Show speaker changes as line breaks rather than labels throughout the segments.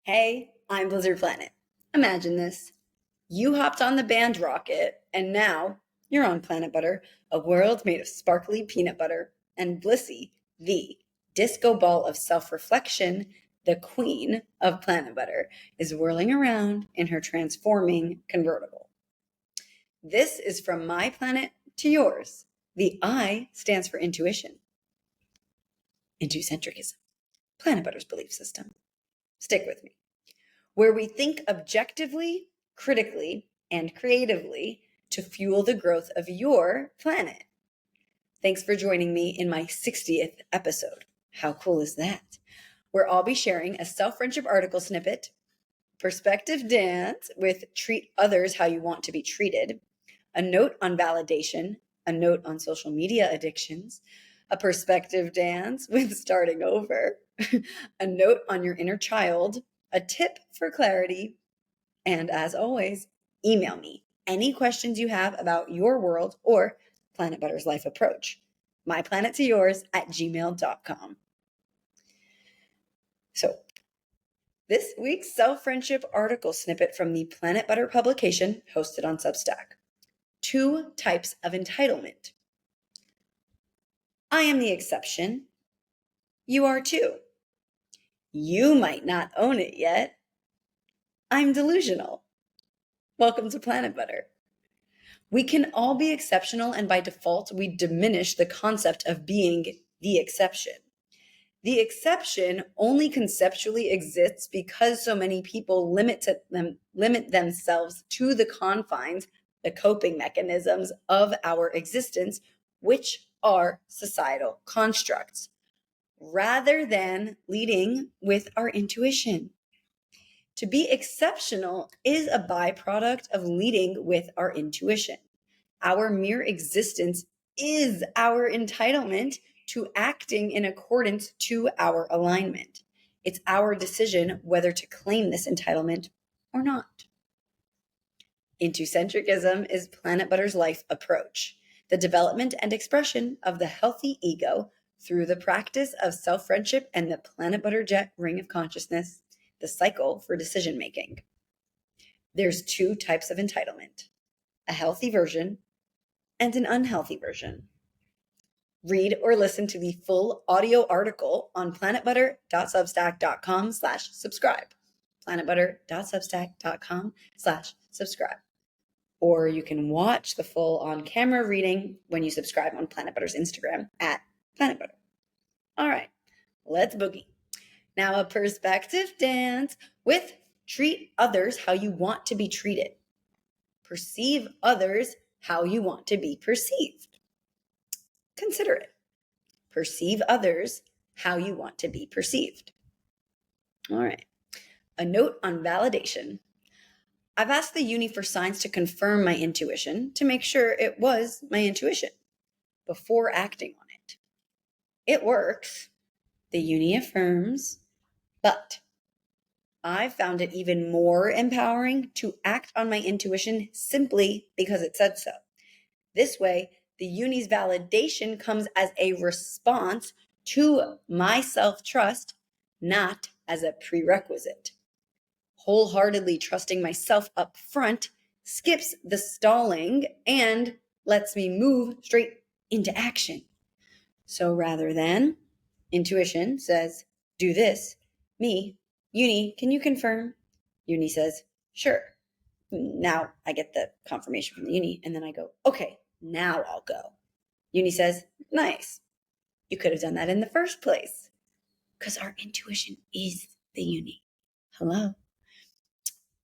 Hey, I'm Blizzard Planet. Imagine this. You hopped on the band rocket, and now you're on Planet Butter, a world made of sparkly peanut butter, and Blissi, the disco ball of self reflection, the queen of Planet Butter, is whirling around in her transforming convertible. This is from my planet to yours. The I stands for intuition. Intucentricism, Planet Butter's belief system. Stick with me. Where we think objectively, critically, and creatively to fuel the growth of your planet. Thanks for joining me in my 60th episode. How cool is that? Where I'll be sharing a self-friendship article snippet, perspective dance with treat others how you want to be treated, a note on validation, a note on social media addictions, a perspective dance with starting over, a note on your inner child, a tip for clarity, and as always, email me any questions you have about your world or Planet Butter's life approach. myplanettoyours@gmail.com. So, this week's self-friendship article snippet from the Planet Butter publication hosted on Substack. 2 types of entitlement. I am the exception. You are too. You might not own it yet. I'm delusional. Welcome to Planet Butter. We can all be exceptional, and by default, we diminish the concept of being the exception. The exception only conceptually exists because so many people limit themselves to the confines, the coping mechanisms of our existence, which are societal constructs, rather than leading with our intuition. To be exceptional is a byproduct of leading with our intuition. Our mere existence is our entitlement to acting in accordance to our alignment. It's our decision whether to claim this entitlement or not. Intucentricism is Planet Butter's life approach, the development and expression of the healthy ego through the practice of self-friendship and the Planet Butter jet ring of consciousness, the cycle for decision making. There's 2 types of entitlement, a healthy version and an unhealthy version. Read or listen to the full audio article on planetbutter.substack.com/subscribe. planetbutter.substack.com/subscribe. Or you can watch the full on-camera reading when you subscribe on Planet Butter's Instagram @PlanetButter. All right, let's boogie. Now a perspective dance with treat others how you want to be treated. Perceive others how you want to be perceived. Consider it. Perceive others how you want to be perceived. All right. A note on validation. I've asked the uni for signs to confirm my intuition to make sure it was my intuition before acting on it. It works. The uni affirms, but I found it even more empowering to act on my intuition simply because it said so. This way, the uni's validation comes as a response to my self-trust, not as a prerequisite. Wholeheartedly trusting myself up front skips the stalling and lets me move straight into action. So rather than intuition says, do this, me, uni, can you confirm? Uni says, sure. Now I get the confirmation from the uni, and then I go, okay, now I'll go. Uni says, nice. You could have done that in the first place. Because our intuition is the uni. Hello.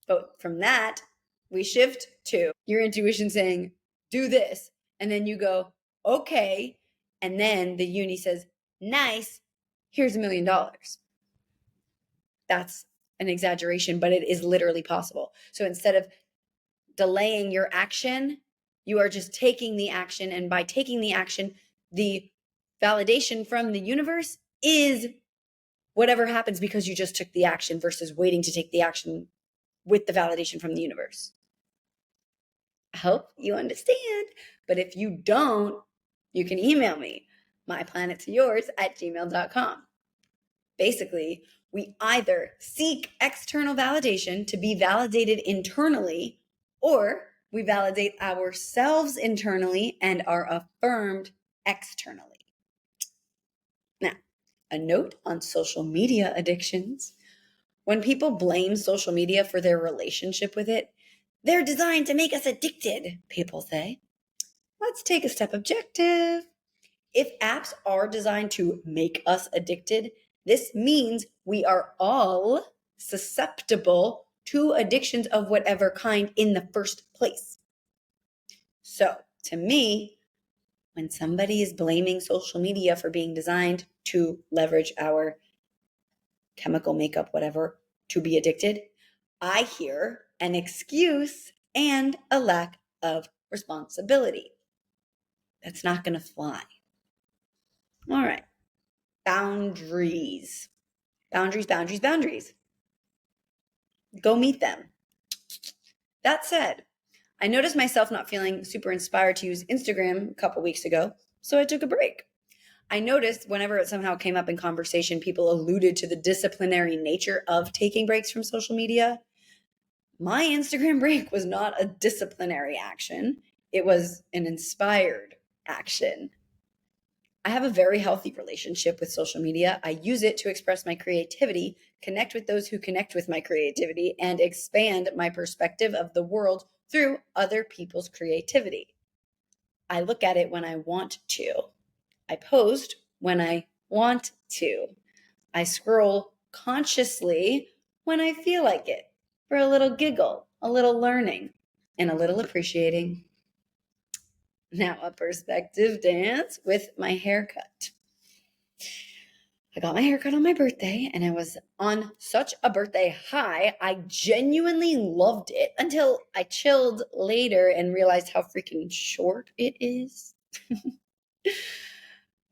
But from that, we shift to your intuition saying, do this. And then you go, okay. And then the uni says, nice, here's $1 million. That's an exaggeration, but it is literally possible. So instead of delaying your action, you are just taking the action. And by taking the action, the validation from the universe is whatever happens because you just took the action versus waiting to take the action with the validation from the universe. I hope you understand. But if you don't, you can email me, myplanettoyours@gmail.com. Basically, We either seek external validation to be validated internally, or we validate ourselves internally and are affirmed externally. Now, a note on social media addictions. When people blame social media for their relationship with it, they're designed to make us addicted, people say. Let's take a step objective. If apps are designed to make us addicted, this means we are all susceptible to addictions of whatever kind in the first place. So, to me, when somebody is blaming social media for being designed to leverage our chemical makeup, whatever, to be addicted, I hear an excuse and a lack of responsibility. That's not going to fly. All right. Boundaries. Boundaries. Go meet them. That said, I noticed myself not feeling super inspired to use Instagram a couple weeks ago, so I took a break. I noticed whenever it somehow came up in conversation, people alluded to the disciplinary nature of taking breaks from social media. My Instagram break was not a disciplinary action. It was an inspired action. I have a very healthy relationship with social media. I use it to express my creativity, connect with those who connect with my creativity, and expand my perspective of the world through other people's creativity. I look at it when I want to. I post when I want to. I scroll consciously when I feel like it, for a little giggle, a little learning, and a little appreciating. Now, a perspective dance with my haircut. I got my haircut on my birthday, and I was on such a birthday high. I genuinely loved it until I chilled later and realized how freaking short it is.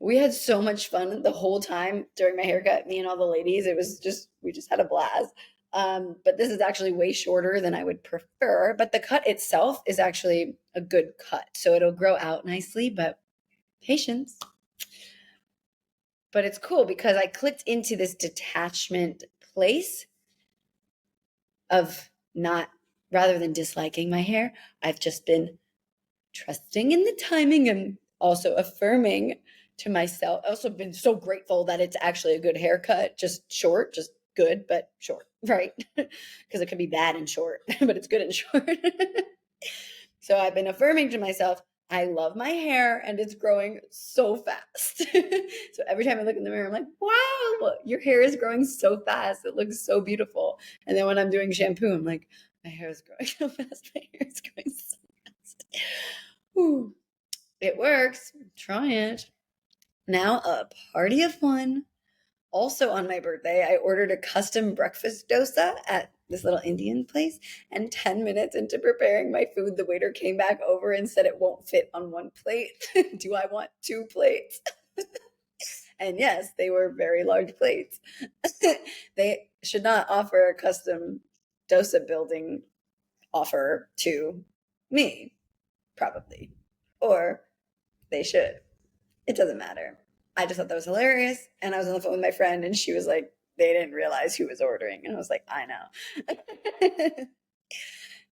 We had so much fun the whole time during my haircut, me and all the ladies. It was just, we just had a blast. But this is actually way shorter than I would prefer. But the cut itself is actually a good cut. So it'll grow out nicely, but patience. But it's cool because I clicked into this detachment place of not, rather than disliking my hair, I've just been trusting in the timing and also affirming to myself. I've also been so grateful that it's actually a good haircut, just short, just good, but short, right? Because it could be bad and short, but it's good and short. So I've been affirming to myself, I love my hair and it's growing so fast. So every time I look in the mirror, I'm like, wow, your hair is growing so fast. It looks so beautiful. And then when I'm doing shampoo, I'm like, my hair is growing so fast. My hair is growing so fast. Whew. It works. Try it. Now a party of one. Also on my birthday, I ordered a custom breakfast dosa at this little Indian place. And 10 minutes into preparing my food, the waiter came back over and said it won't fit on one plate. Do I want 2 plates? And yes, they were very large plates. They should not offer a custom dosa building offer to me, probably. Or they should. It doesn't matter. I just thought that was hilarious. And I was on the phone with my friend and she was like, they didn't realize who was ordering. And I was like, I know.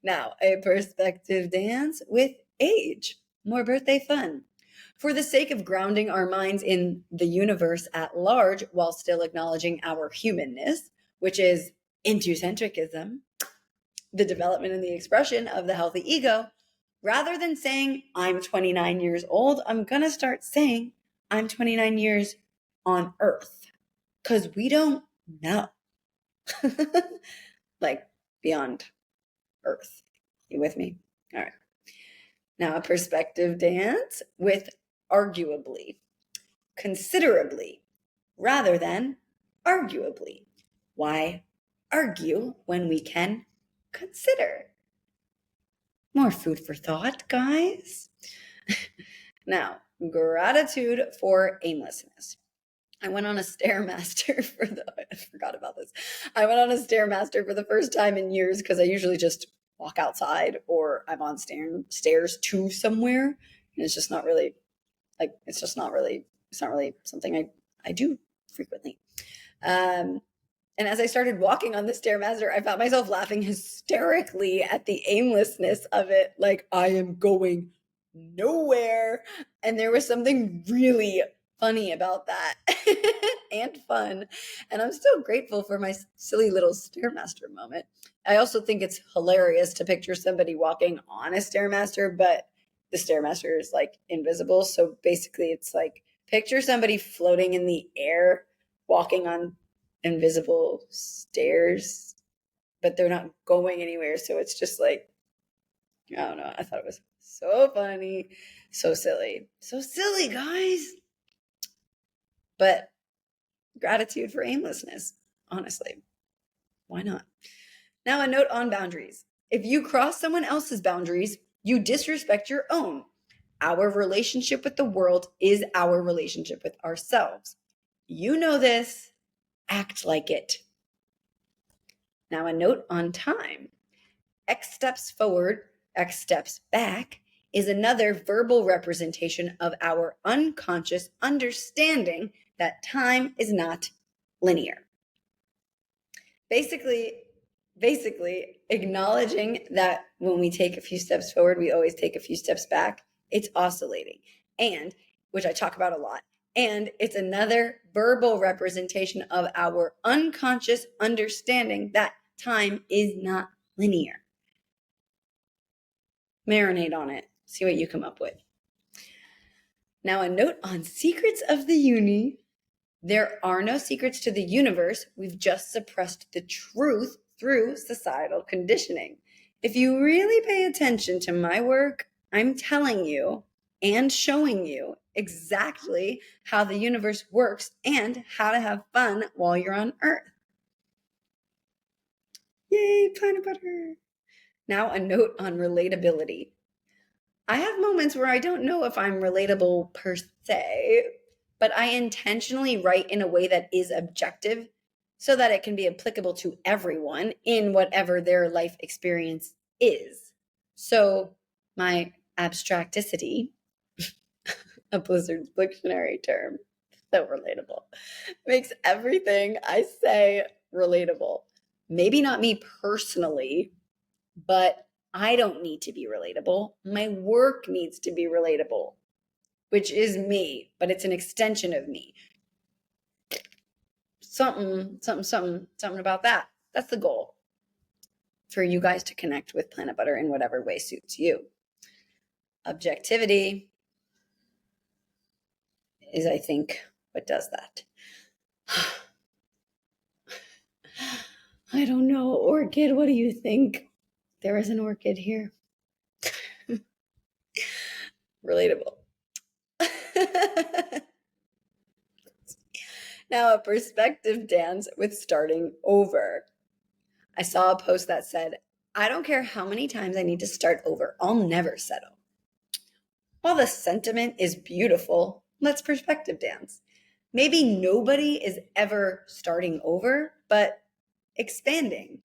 Now, a perspective dance with age. More birthday fun. For the sake of grounding our minds in the universe at large while still acknowledging our humanness, which is Intucentricism, the development and the expression of the healthy ego, rather than saying, I'm 29 years old, I'm going to start saying, I'm 29 years on Earth. Because we don't know. Like beyond Earth. You with me? All right. Now a perspective dance with arguably, considerably, rather than arguably. Why argue when we can consider? More food for thought, guys. Now, gratitude for aimlessness. I went on a Stairmaster I forgot about this. I went on a Stairmaster for the first time in years because I usually just walk outside or I'm on stairs to somewhere. And it's just not really, it's not really something I do frequently. And as I started walking on the Stairmaster, I found myself laughing hysterically at the aimlessness of it. Like, I am going nowhere. And there was something really funny about that and fun. And I'm still grateful for my silly little Stairmaster moment. I also think it's hilarious to picture somebody walking on a Stairmaster, but the Stairmaster is like invisible. So basically, it's like picture somebody floating in the air walking on invisible stairs, but they're not going anywhere. So it's just like, I don't know. I thought it was so funny, so silly, guys. But gratitude for aimlessness, honestly. Why not? Now, a note on boundaries. If you cross someone else's boundaries, you disrespect your own. Our relationship with the world is our relationship with ourselves. You know this. Act like it. Now, a note on time. X steps forward, X steps back is another verbal representation of our unconscious understanding that time is not linear. Basically acknowledging that when we take a few steps forward, we always take a few steps back. It's oscillating, and which I talk about a lot. And it's another verbal representation of our unconscious understanding that time is not linear. Marinate on it. See what you come up with. Now, a note on secrets of the uni. There are no secrets to the universe. We've just suppressed the truth through societal conditioning. If you really pay attention to my work, I'm telling you and showing you exactly how the universe works and how to have fun while you're on Earth. Yay, Planit Butter. Now, a note on relatability. I have moments where I don't know if I'm relatable per se, but I intentionally write in a way that is objective so that it can be applicable to everyone in whatever their life experience is. So my abstracticity, a Blizzard's dictionary term, so relatable, makes everything I say relatable. Maybe not me personally, but I don't need to be relatable. My work needs to be relatable, which is me, but it's an extension of me. Something about that. That's the goal, for you guys to connect with Planit Butter in whatever way suits you. Objectivity is, I think, what does that. I don't know. Orchid, what do you think? There is an orchid here. Relatable. Now, a perspective dance with starting over. I saw a post that said, I don't care how many times I need to start over, I'll never settle. While the sentiment is beautiful, let's perspective dance. Maybe nobody is ever starting over, but expanding.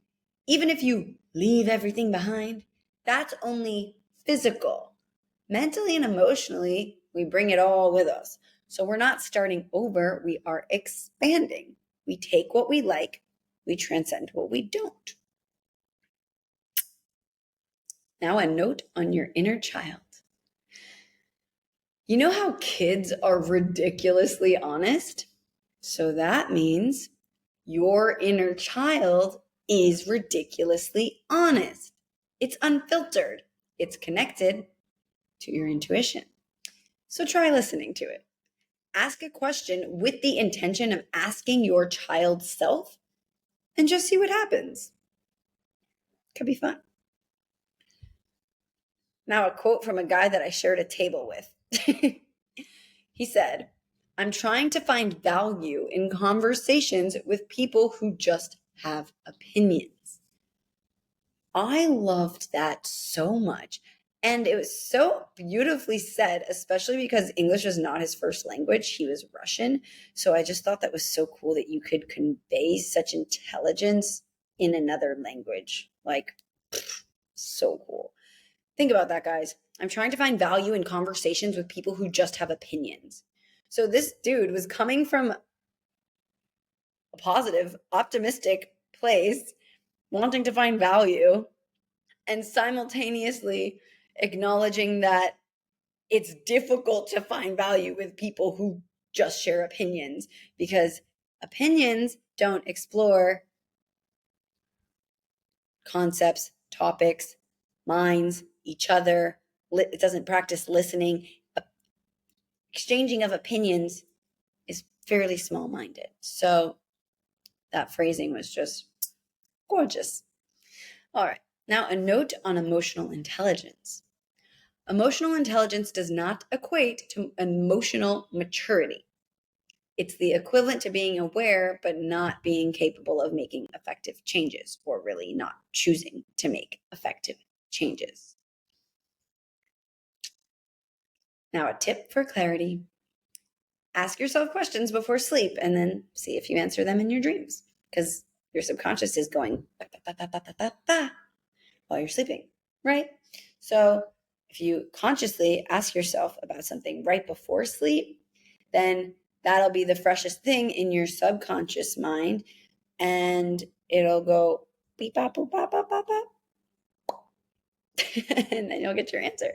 Even if you leave everything behind, that's only physical. Mentally and emotionally, we bring it all with us. So we're not starting over, we are expanding. We take what we like, we transcend what we don't. Now, a note on your inner child. You know how kids are ridiculously honest? So that means your inner child is ridiculously honest. It's unfiltered. It's connected to your intuition. So try listening to it. Ask a question with the intention of asking your child's self and just see what happens. Could be fun. Now, a quote from a guy that I shared a table with. He said, I'm trying to find value in conversations with people who just have opinions. I loved that so much. And it was so beautifully said, especially because English was not his first language. He was Russian. So I just thought that was so cool that you could convey such intelligence in another language. Like, so cool. Think about that, guys. I'm trying to find value in conversations with people who just have opinions. So this dude was coming from a positive, optimistic place, wanting to find value, and simultaneously acknowledging that it's difficult to find value with people who just share opinions, because opinions don't explore concepts, topics, minds, each other. It doesn't practice listening. Exchanging of opinions is fairly small-minded. So that phrasing was just gorgeous. All right, now a note on emotional intelligence. Emotional intelligence does not equate to emotional maturity. It's the equivalent to being aware, but not being capable of making effective changes, or really not choosing to make effective changes. Now, a tip for clarity. Ask yourself questions before sleep and then see if you answer them in your dreams, because your subconscious is going ba, ba, ba, ba, ba, ba, ba, while you're sleeping, right? So if you consciously ask yourself about something right before sleep, then that'll be the freshest thing in your subconscious mind, and it'll go beep, bop, boop, bop, bop, bop, bop. And then you'll get your answer.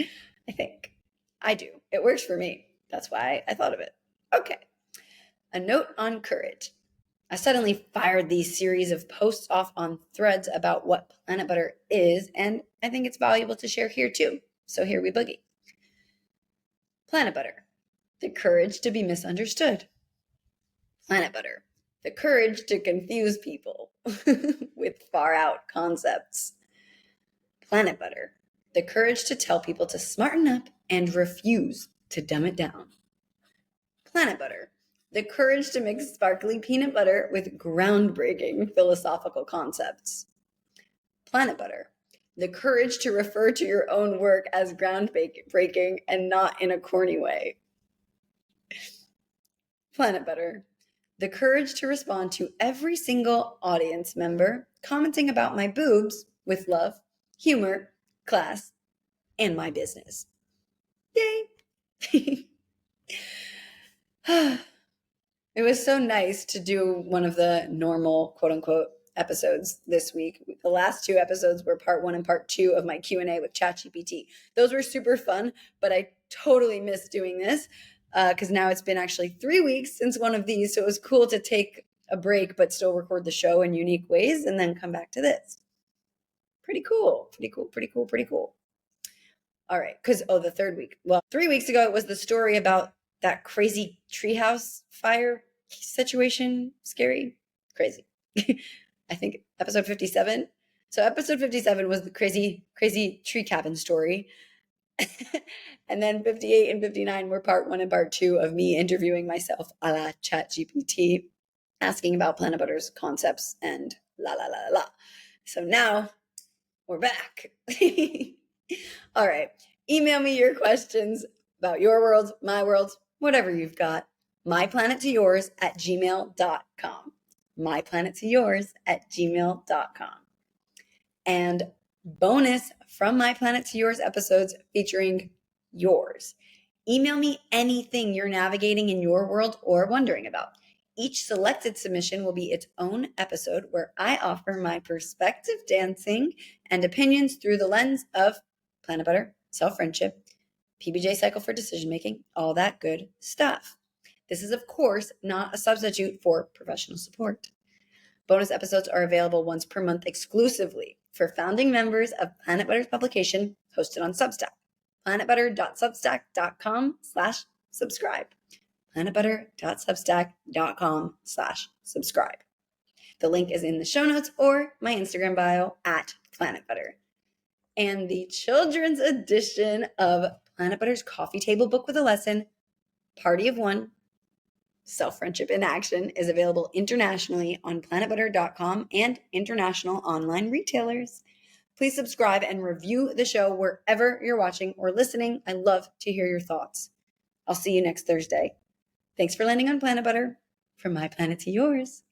I think. I do. It works for me. That's why I thought of it. Okay. A note on courage. I suddenly fired these series of posts off on Threads about what Planit Butter is, and I think it's valuable to share here too. So here we boogie. Planit Butter. The courage to be misunderstood. Planit Butter. The courage to confuse people with far out concepts. Planit Butter. The courage to tell people to smarten up and refuse to dumb it down. Planit Butter. The courage to mix sparkly peanut butter with groundbreaking philosophical concepts. Planit Butter. The courage to refer to your own work as groundbreaking and not in a corny way. Planit Butter. The courage to respond to every single audience member commenting about my boobs with love, humor, class, and my business. Yay! It was so nice to do one of the normal, quote unquote, episodes this week. The last two episodes were part 1 and part 2 of my Q&A with ChatGPT. Those were super fun, but I totally missed doing this because now it's been actually 3 weeks since one of these. So it was cool to take a break, but still record the show in unique ways and then come back to this. Pretty cool. All right, because, the third week. Well, 3 weeks ago, it was the story about that crazy treehouse fire situation. Scary. Crazy. I think episode 57. So episode 57 was the crazy tree cabin story. And then 58 and 59 were part 1 and part 2 of me interviewing myself a la ChatGPT, asking about Planit Butter's concepts and la la la la. So now we're back. All right. Email me your questions about your world, my world, whatever you've got. myplanettoyours@gmail.com. myplanettoyours@gmail.com. And bonus from My Planet to Yours episodes featuring yours. Email me anything you're navigating in your world or wondering about. Each selected submission will be its own episode where I offer my perspective dancing and opinions through the lens of Planit Butter, self-friendship, PBJ cycle for decision making, all that good stuff. This is, of course, not a substitute for professional support. Bonus episodes are available once per month exclusively for founding members of Planit Butter's publication hosted on Substack. planetbutter.substack.com/subscribe. planetbutter.substack.com/subscribe. The link is in the show notes or my Instagram bio @planetbutter. And the children's edition of Planit Butter's Coffee Table Book with a Lesson, Party of One, Self-Friendship in Action, is available internationally on planetbutter.com and international online retailers. Please subscribe and review the show wherever you're watching or listening. I love to hear your thoughts. I'll see you next Thursday. Thanks for landing on Planit Butter. From my planet to yours.